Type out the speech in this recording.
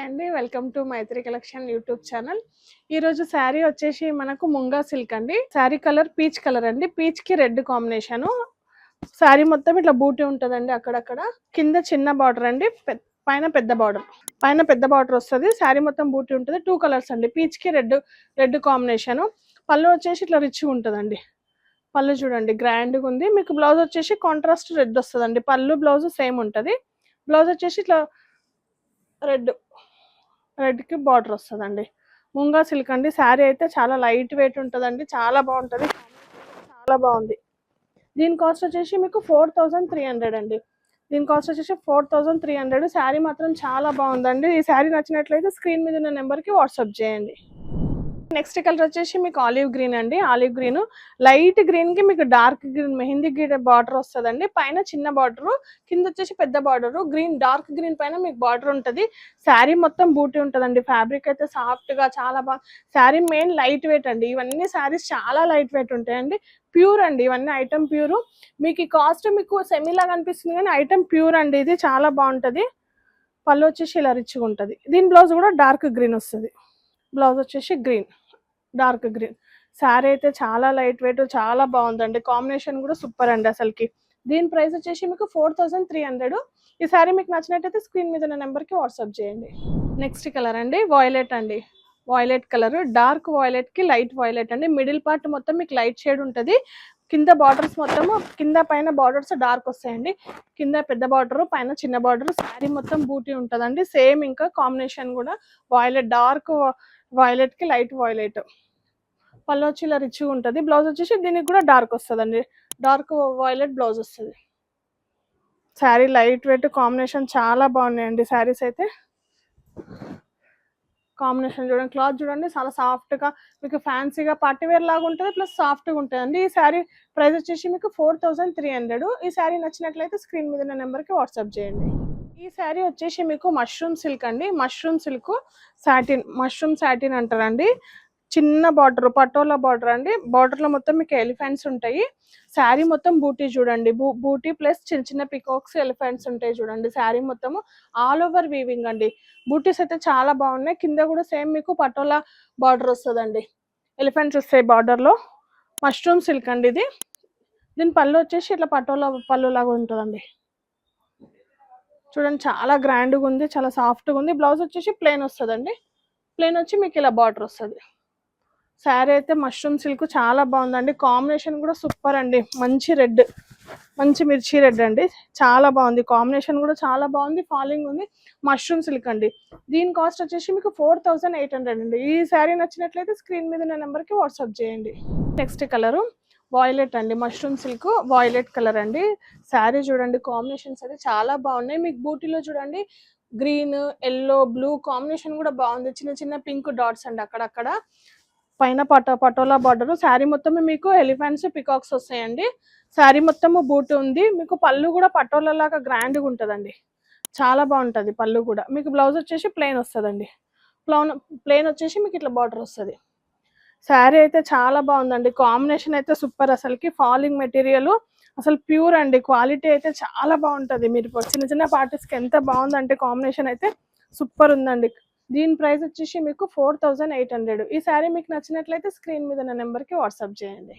Hi అండి, welcome to Maitri collection YouTube channel. ఈరోజు శారీ వచ్చేసి మనకు ముంగా సిల్క్ అండి. శారీ కలర్ పీచ్ కలర్ అండి. పీచ్ కి రెడ్ కాంబినేషన్. శారీ మొత్తం ఇట్లా బూటీ ఉంటుందండి. అక్కడక్కడ కింద చిన్న బార్డర్ అండి, పైన పెద్ద బార్డర్ వస్తుంది. శారీ మొత్తం బూటీ ఉంటుంది. 2 కలర్స్ అండి, పీచ్ కి రెడ్ కాంబినేషన్. పళ్ళు వచ్చేసి ఇట్లా రిచ్ ఉంటుందండి. పళ్ళు చూడండి గ్రాండ్గా ఉంది. మీకు బ్లౌజ్ వచ్చేసి కాంట్రాస్ట్ రెడ్ వస్తుందండి. పళ్ళు బ్లౌజ్ సేమ్ ఉంటుంది. బ్లౌజ్ వచ్చేసి ఇట్లా రెడ్ కి బార్డర్ వస్తుందండి. ముంగా సిల్క్ అండి. శారీ అయితే చాలా లైట్ వెయిట్ ఉంటుందండి. చాలా బాగుంటుంది. చాలా బాగుంది. దీని కాస్ట్ వచ్చేసి మీకు 4300 అండి. దీని కాస్ట్ వచ్చేసి 4300. శారీ మాత్రం చాలా బాగుందండి. ఈ శారీ నచ్చినట్లయితే స్క్రీన్ మీద ఉన్న నెంబర్కి వాట్సాప్ చేయండి. నెక్స్ట్ కలర్ వచ్చేసి మీకు ఆలివ్ గ్రీన్ అండి. ఆలివ్ గ్రీన్ లైట్ గ్రీన్ కి మీకు dark green mehndi green border వస్తుందండి. పైన చిన్న బార్డర్, కింద వచ్చేసి పెద్ద బార్డర్. గ్రీన్ డార్క్ గ్రీన్ పైన మీకు బార్డర్ ఉంటుంది. శారీ మొత్తం బూటీ ఉంటుందండి. ఫ్యాబ్రిక్ అయితే సాఫ్ట్ గా చాలా బాగా. శారీ మెయిన్ లైట్ వెయిట్ అండి. ఇవన్నీ శారీస్ చాలా లైట్ వెయిట్ ఉంటాయండి. ప్యూర్ అండి. ఇవన్నీ ఐటమ్ ప్యూర్. మీకు ఈ కాస్ట్ మీకు సెమీలాగా అనిపిస్తుంది కానీ ఐటమ్ ప్యూర్ అండి. ఇది చాలా బాగుంటుంది. పళ్ళు వచ్చేసి ఇలా రిచ్గా ఉంటుంది. దీని బ్లౌజ్ కూడా డార్క్ గ్రీన్ వస్తుంది. బ్లౌజ్ వచ్చేసి డార్క్ గ్రీన్. శారీ అయితే చాలా లైట్ వెయిట్, చాలా బాగుందండి. కాంబినేషన్ కూడా సూపర్ అండి అసలుకి. దీని ప్రైస్ వచ్చేసి మీకు 4300. ఈ శారీ మీకు నచ్చినట్టయితే స్క్రీన్ మీద ఉన్న నెంబర్కి వాట్సాప్ చేయండి. నెక్స్ట్ కలర్ అండి వాయిలెట్ అండి. వాయిలెట్ కలర్, డార్క్ వాయిలెట్ కి లైట్ వాయిలెట్ అండి. మిడిల్ పార్ట్ మొత్తం మీకు లైట్ షేడ్ ఉంటుంది. కింద బార్డర్స్ మొత్తము కింద పైన బార్డర్స్ డార్క్ వస్తాయండి. కింద పెద్ద బార్డర్, పైన చిన్న బార్డర్. శారీ మొత్తం బూటీ ఉంటుందండి. సేమ్ ఇంకా కాంబినేషన్ కూడా వాయిలెట్, డార్క్ వాయిలెట్ కి లైట్ వాయిలెట్. పళ్ళు వచ్చి ఇలా రిచ్గా ఉంటుంది. బ్లౌజ్ వచ్చేసి దీనికి కూడా డార్క్ వస్తుందండి. డార్క్ వాయిలెట్ బ్లౌజ్ వస్తుంది. శారీ లైట్ వెయిట్, కాంబినేషన్ చాలా బాగున్నాయండి. శారీస్ అయితే కాంబినేషన్ చూడండి, క్లాత్ చూడండి చాలా సాఫ్ట్ గా మీకు ఫ్యాన్సీగా పార్టీ వేర్ లాగా ఉంటుంది. ప్లస్ సాఫ్ట్ గా ఉంటుందండి. ఈ శారీ ప్రైస్ వచ్చేసి మీకు 4300. ఈ శారీ నచ్చినట్లయితే స్క్రీన్ మీద ఉన్న నెంబర్కి వాట్సాప్ చేయండి. ఈ శారీ వచ్చేసి మీకు మష్రూమ్ సిల్క్ అండి. Mushroom silk satin, mushroom satin అంటారండి. చిన్న బార్డర్, పటోలా బార్డర్ అండి. బార్డర్ లో మొత్తం మీకు ఎలిఫెంట్స్ ఉంటాయి. శారీ మొత్తం బూటీ చూడండి, బూటీ ప్లస్ చిన్న చిన్న పికాక్స్, ఎలిఫెంట్స్ ఉంటాయి చూడండి. శారీ మొత్తం ఆల్ ఓవర్ వీవింగ్ అండి. బూటీస్ అయితే చాలా బాగున్నాయి. కింద కూడా సేమ్ మీకు పటోలా బార్డర్ వస్తుందండి. ఎలిఫెంట్స్ వస్తాయి బార్డర్ లో. మష్రూమ్ సిల్క్ అండి ఇది. దీని పళ్ళు వచ్చేసి ఇట్లా పటోలా పళ్ళు లాగా ఉంటుందండి. చూడండి చాలా గ్రాండ్గా ఉంది, చాలా సాఫ్ట్గా ఉంది. బ్లౌజ్ వచ్చేసి ప్లెయిన్ వస్తుందండి. ప్లెయిన్ వచ్చి మీకు ఇలా బార్డర్ వస్తుంది. శారీ అయితే మష్రూమ్ సిల్క్ చాలా బాగుందండి. కాంబినేషన్ కూడా సూపర్ అండి. మంచి రెడ్, మంచి మిర్చి రెడ్ అండి. చాలా బాగుంది. కాంబినేషన్ కూడా చాలా బాగుంది. ఫాలింగ్ ఉంది. మష్రూమ్ సిల్క్ అండి. దీని కాస్ట్ వచ్చేసి మీకు 4800 అండి. ఈ శారీ నచ్చినట్లయితే స్క్రీన్ మీద ఉన్న నెంబర్కి వాట్సాప్ చేయండి. నెక్స్ట్ కలరు వాయిలెట్ అండి. మష్రూమ్ సిల్క్ వాయిలెట్ కలర్ అండి. శారీ చూడండి, కాంబినేషన్స్ అయితే చాలా బాగున్నాయి. మీకు బూటీలో చూడండి గ్రీన్, ఎల్లో, బ్లూ కాంబినేషన్ కూడా బాగుంది. చిన్న చిన్న పింక్ డాట్స్ అండి అక్కడక్కడ. పైన పటోలా బార్డర్. శారీ మొత్తం మీకు ఎలిఫెంట్స్, పికాక్స్ వస్తాయండి. శారీ మొత్తము బూటీ ఉంది. మీకు పళ్ళు కూడా పటోలా లాగా గ్రాండ్గా ఉంటుందండి. చాలా బాగుంటుంది పళ్ళు కూడా. మీకు బ్లౌజ్ వచ్చేసి ప్లెయిన్ వస్తుందండి. ప్లెయిన్ వచ్చేసి మీకు ఇట్లా బార్డర్ వస్తుంది. శారీ అయితే చాలా బాగుందండి. కాంబినేషన్ అయితే సూపర్. అసలుకి ఫాలింగ్ మెటీరియల్ అసలు ప్యూర్ అండి. క్వాలిటీ అయితే చాలా బాగుంటుంది. మీరు చిన్న చిన్న పార్టీస్కి ఎంత బాగుందంటే కాంబినేషన్ అయితే సూపర్ ఉందండి. దీని ప్రైస్ వచ్చేసి మీకు 4800. ఈ శారీ మీకు నచ్చినట్లయితే స్క్రీన్ మీద ఉన్న నెంబర్కి వాట్సాప్ చేయండి.